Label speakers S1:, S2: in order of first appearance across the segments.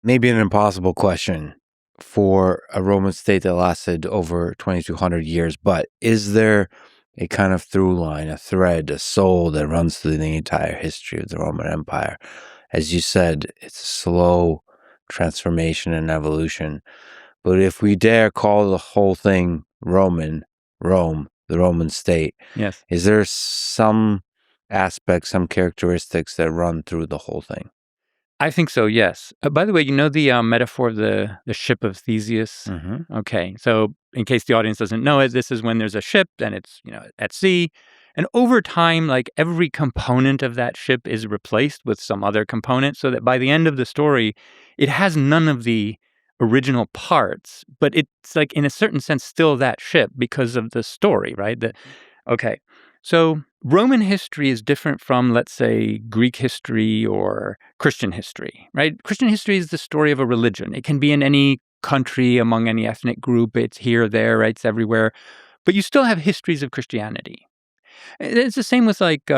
S1: Maybe an impossible question for a Roman state that lasted over 2,200 years, but is there a kind of through line, a thread, a soul that runs through the entire history of the Roman Empire? As you said, it's a slow transformation and evolution. But if we dare call the whole thing Rome, the Roman state,
S2: Yes.
S1: is there some aspects, some characteristics that run through the whole thing?
S2: I think so, yes. By the way, you know the metaphor of the ship of Theseus?
S1: Mm-hmm.
S2: Okay, so in case the audience doesn't know it, this is when there's a ship and it's, at sea. And over time, like every component of that ship is replaced with some other component so that by the end of the story, it has none of the original parts, but it's like in a certain sense still that ship because of the story, right? Okay. So Roman history is different from, let's say, Greek history or Christian history, right? Christian history is the story of a religion. It can be in any country, among any ethnic group. It's here, there, right? It's everywhere. But you still have histories of Christianity. It's the same with, like,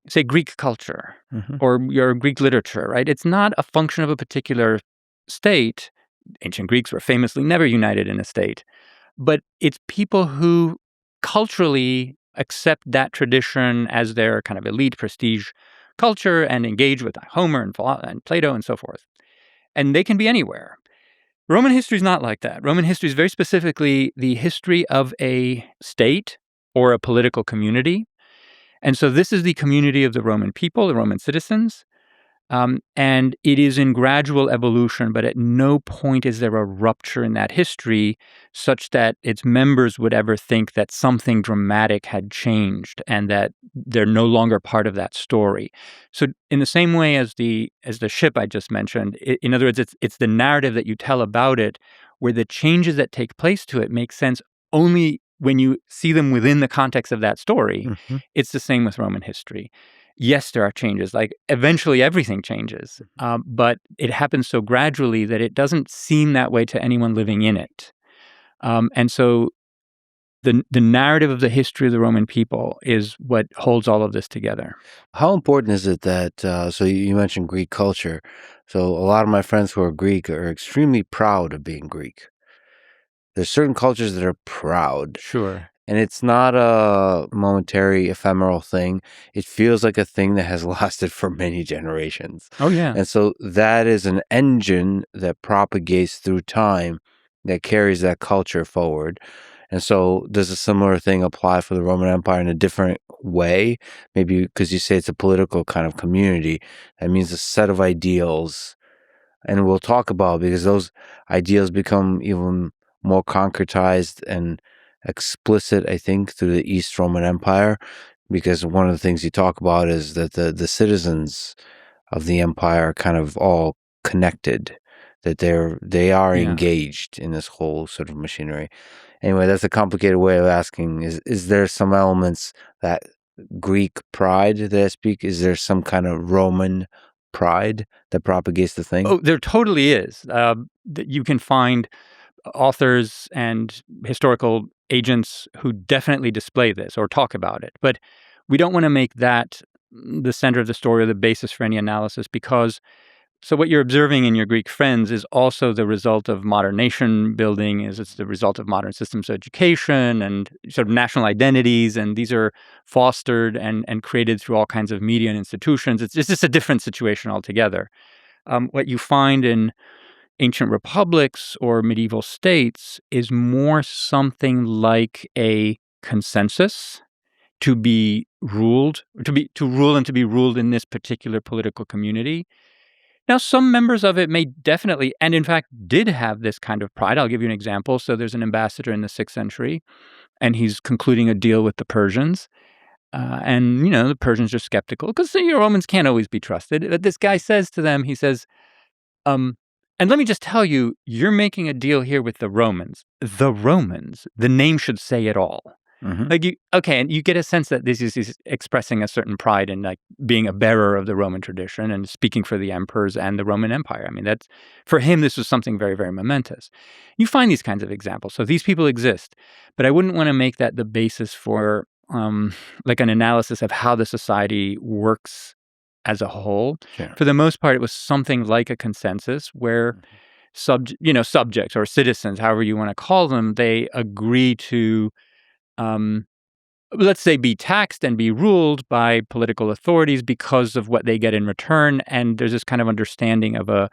S2: say, Greek culture
S1: Mm-hmm.
S2: or your Greek literature, right? It's not a function of a particular state. Ancient Greeks were famously never united in a state. But it's people who culturally accept that tradition as their kind of elite prestige culture and engage with Homer and Plato and so forth. And they can be anywhere. Roman history is not like that. Roman history is very specifically the history of a state or a political community. And so this is the community of the Roman people, the Roman citizens. And it is in gradual evolution, but at no point is there a rupture in that history such that its members would ever think that something dramatic had changed and that they're no longer part of that story. So in the same way as the ship I just mentioned, in other words, it's the narrative that you tell about it where the changes that take place to it make sense only when you see them within the context of that story.
S1: Mm-hmm.
S2: It's the same with Roman history. Yes, there are changes. Like eventually everything changes, but it happens so gradually that it doesn't seem that way to anyone living in it. And so the narrative of the history of the Roman people is what holds all of this together.
S1: How important is it that, so you mentioned Greek culture. So a lot of my friends who are Greek are extremely proud of being Greek. There's certain cultures that are proud.
S2: Sure.
S1: And it's not a momentary, ephemeral thing. It feels like a thing that has lasted for many generations.
S2: Oh, yeah.
S1: And so that is an engine that propagates through time that carries that culture forward. And so does a similar thing apply for the Roman Empire in a different way? Maybe because you say it's a political kind of community. That means a set of ideals. And we'll talk about because those ideals become even more concretized and explicit, I think, through the East Roman Empire, because one of the things you talk about is that the citizens of the empire are kind of all connected, that they are
S2: Yeah.
S1: engaged in this whole sort of machinery. Anyway, that's a complicated way of asking. Is there some elements that Greek pride that I speak? Is there some kind of Roman pride that propagates the thing?
S2: Oh, there totally is. You can find authors and historical agents who definitely display this or talk about it. But we don't want to make that the center of the story or the basis for any analysis because so what you're observing in your Greek friends is also the result of modern nation building, it's the result of modern systems of education and sort of national identities, and these are fostered and created through all kinds of media and institutions. It's just a different situation altogether. What you find in ancient republics or medieval states is more something like a consensus to be ruled, to rule and to be ruled in this particular political community. Now, some members of it may definitely, and in fact did have this kind of pride. I'll give you an example. So there's an ambassador in the 6th century, and he's concluding a deal with the Persians. And, the Persians are skeptical because the Romans can't always be trusted. But this guy says to them, he says, and let me just tell you, you're making a deal here with the Romans. The Romans, the name should say it all.
S1: Mm-hmm.
S2: And you get a sense that this is expressing a certain pride in like being a bearer of the Roman tradition and speaking for the emperors and the Roman Empire. I mean, that's for him, this was something very, very momentous. You find these kinds of examples. So these people exist, but I wouldn't want to make that the basis for like an analysis of how the society works as a whole.
S1: Sure.
S2: For the most part, it was something like a consensus where subjects or citizens, however you want to call them, they agree to, let's say, be taxed and be ruled by political authorities because of what they get in return. And there's this kind of understanding of a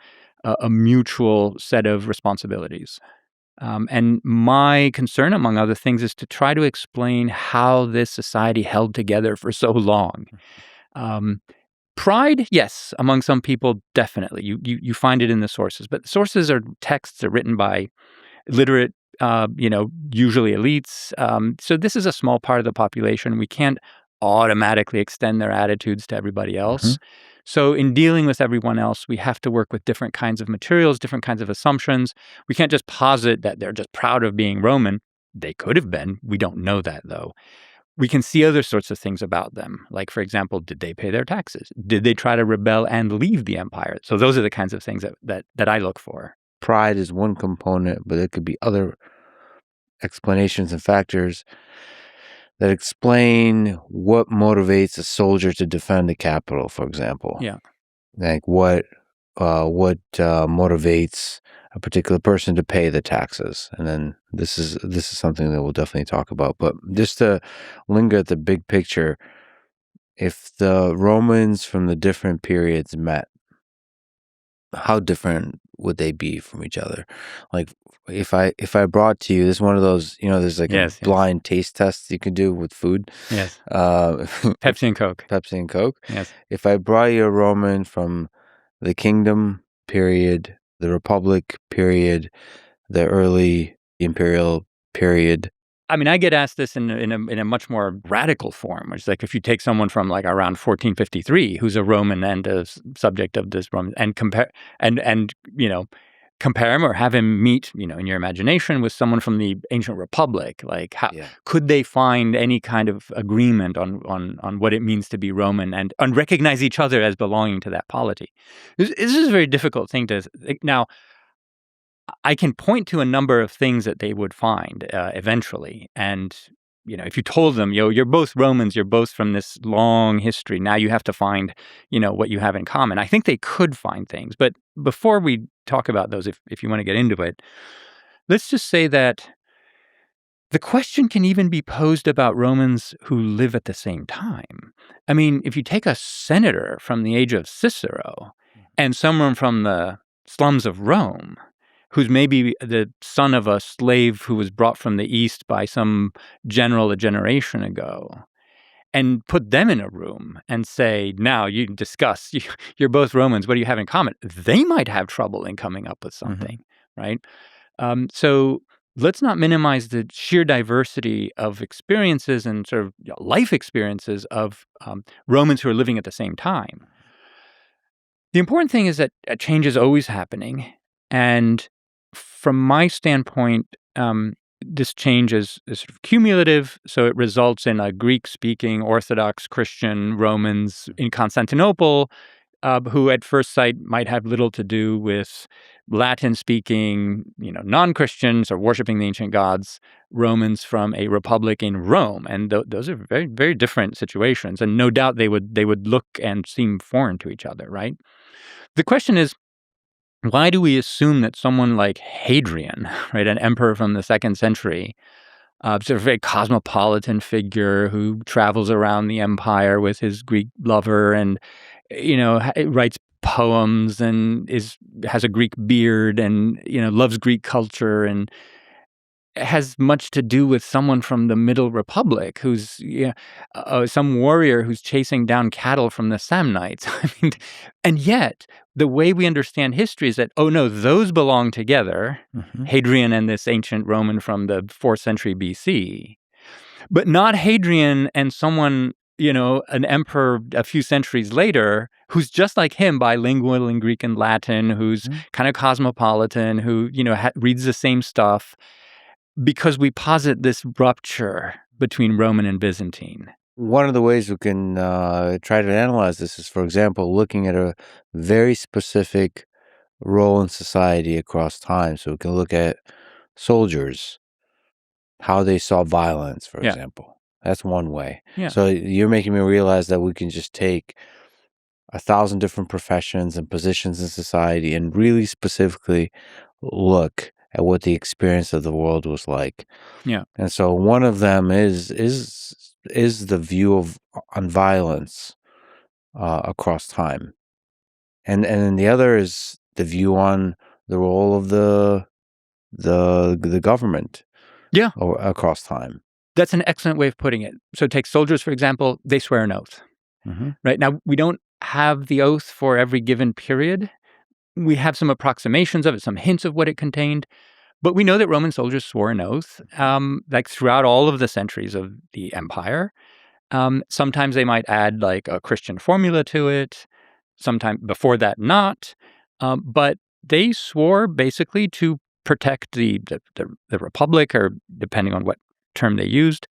S2: mutual set of responsibilities. And my concern, among other things, is to try to explain how this society held together for so long. Pride, yes, among some people, definitely. You find it in the sources, but the sources are texts that are written by literate, usually elites. So this is a small part of the population. We can't automatically extend their attitudes to everybody else. So in dealing with everyone else, we have to work with different kinds of materials, different kinds of assumptions. We can't just posit that they're just proud of being Roman. They could have been. We don't know that, though. We can see other sorts of things about them. Like, for example, did they pay their taxes? Did they try to rebel and leave the empire? So those are the kinds of things that I look for.
S1: Pride is one component, but there could be other explanations and factors that explain what motivates a soldier to defend the capital, for example.
S2: Yeah.
S1: Like what motivates a particular person to pay the taxes. And then this is something that we'll definitely talk about. But just to linger at the big picture, if the Romans from the different periods met, how different would they be from each other? Like if I brought to you, this is one of those, there's like a blind taste test you can do with food.
S2: Yes. Pepsi and Coke.
S1: Pepsi and Coke.
S2: Yes.
S1: If I brought you a Roman from the kingdom period, the republic period, the early Imperial period.
S2: I mean, I get asked this in a much more radical form, which is like if you take someone from like around 1453 who's a Roman and a subject of this Roman and compare him or have him meet, in your imagination with someone from the ancient republic, like how could they find any kind of agreement on what it means to be Roman and recognize each other as belonging to that polity? This is a very difficult thing to now. I can point to a number of things that they would find eventually. And, if you told them, you're both Romans, you're both from this long history, now you have to find, what you have in common. I think they could find things. But before we talk about those, if you want to get into it, let's just say that the question can even be posed about Romans who live at the same time. I mean, if you take a senator from the age of Cicero and someone from the slums of Rome, who's maybe the son of a slave who was brought from the East by some general a generation ago, and put them in a room and say, now you can discuss, you're both Romans, what do you have in common? They might have trouble in coming up with something, right? So let's not minimize the sheer diversity of experiences and sort of life experiences of Romans who are living at the same time. The important thing is that change is always happening. And from my standpoint, this change is sort of cumulative, so it results in a Greek-speaking Orthodox Christian Romans in Constantinople who at first sight might have little to do with Latin-speaking, non-Christians or worshiping the ancient gods, Romans from a republic in Rome. And those are very, very different situations. And no doubt they would look and seem foreign to each other, right? The question is, why do we assume that someone like Hadrian, right, an emperor from the 2nd century, sort of a very cosmopolitan figure who travels around the empire with his Greek lover and, writes poems and has a Greek beard and, loves Greek culture and has much to do with someone from the Middle Republic who's some warrior who's chasing down cattle from the Samnites. I mean, and yet the way we understand history is that, oh no, those belong together, Hadrian and this ancient Roman from the 4th century BC, but not Hadrian and someone, an emperor a few centuries later who's just like him, bilingual in Greek and Latin, who's kind of cosmopolitan, who, reads the same stuff. Because we posit this rupture between Roman and Byzantine.
S1: One of the ways we can try to analyze this is, for example, looking at a very specific role in society across time. So we can look at soldiers, how they saw violence, for example. That's one way.
S2: Yeah.
S1: So you're making me realize that we can just take 1,000 different professions and positions in society and really specifically look at what the experience of the world was like.
S2: Yeah.
S1: And so one of them is the view on violence across time, and then the other is the view on the role of the government, across time.
S2: That's an excellent way of putting it. So take soldiers, for example, they swear an oath.
S1: Mm-hmm.
S2: Right? Now, we don't have the oath for every given period. We have some approximations of it, some hints of what it contained. But we know that Roman soldiers swore an oath, like throughout all of the centuries of the empire. Sometimes they might add like a Christian formula to it. Sometime before that, not. But they swore basically to protect the republic, or depending on what term they used,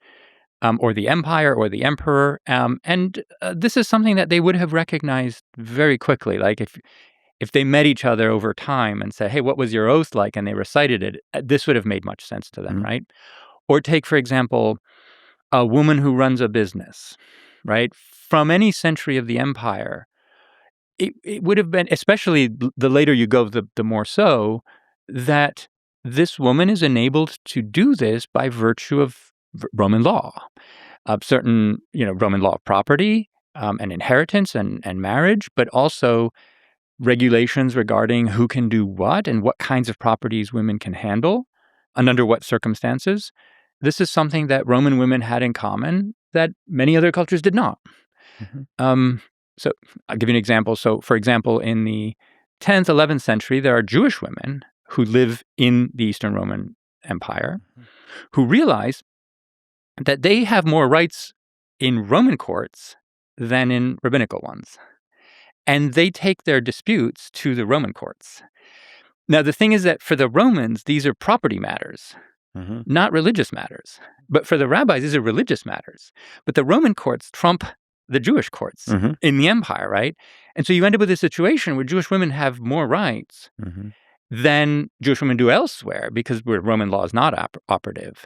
S2: or the empire or the emperor. And this is something that they would have recognized very quickly. Like if they met each other over time and said, hey, what was your oath like? And they recited it, this would have made much sense to them, right? Or take, for example, a woman who runs a business, right? From any century of the empire, it would have been, especially the later you go, the more so, that this woman is enabled to do this by virtue of Roman law, certain, Roman law of property and inheritance and marriage, but also regulations regarding who can do what and what kinds of properties women can handle and under what circumstances. This is something that Roman women had in common that many other cultures did not. Mm-hmm. So I'll give you an example. So, for example, in the 10th, 11th century, there are Jewish women who live in the Eastern Roman Empire who realize that they have more rights in Roman courts than in rabbinical ones. And they take their disputes to the Roman courts. Now, the thing is that for the Romans, these are property matters, not religious matters. But for the rabbis, these are religious matters. But the Roman courts trump the Jewish courts in the empire, right? And so you end up with a situation where Jewish women have more rights than Jewish women do elsewhere because Roman law is not operative.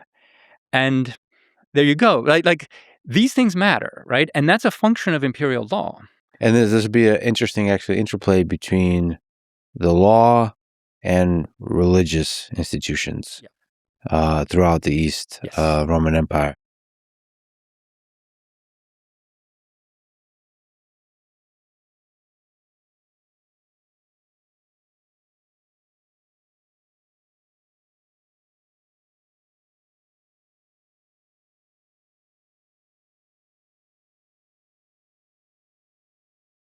S2: And there you go. Like these things matter, right? And that's a function of imperial law.
S1: And this would be an interesting, actually, interplay between the law and religious institutions throughout the East Roman Empire.